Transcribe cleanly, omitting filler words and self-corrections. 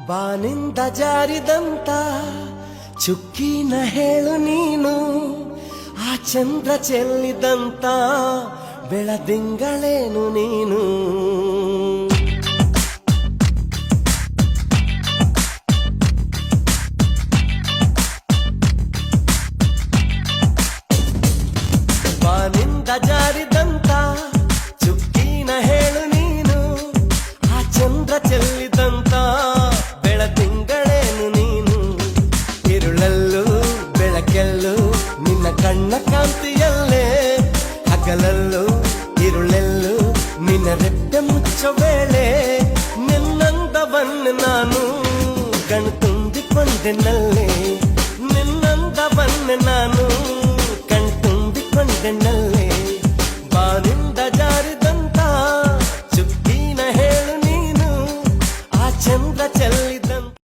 ಬಾನಿಂದ ಜಾರಿದಂತ ಚುಕ್ಕಿನ ಹೇಳು ನೀನು, ಆ ಚಂದ್ರ ಚೆಲ್ಲಿದಂತ ಬೆಳದಿಂಗಳೇನು ನೀನು. ಬಾನಿಂದ ಜಾರಿದಂತ ಚುಕ್ಕಿನ ಹೇಳು ನೀನು, ಆ ಚಂದ್ರ ಚೆಲ್ಲಿದಂತ ಬೆಳದಿಂಗಳೇನು ನೀನು. ಇರುಳಲ್ಲೂ ಬೆಳಕೆಲ್ಲೂ ನಿನ್ನ ಕಣ್ಣ ಕಾಂತಿಯಲ್ಲೇ, ಹಗಲಲ್ಲೂ ಇರುಳೆಲ್ಲೂ ನಿನ್ನ ರೆಪ್ಪೆ ಮುಚ್ಚೋ ವೇಳೆ, ನಿನ್ನಂದವನ್ನು ನಾನು ಕಣ್ತುಂಬಿಕೊಂಡೆನಲ್ಲೇ, ನಿನ್ನಂದವನ್ನು ನಾನು ಕಣ್ತುಂಬಿಕೊಂಡೆನಲ್ಲೇ.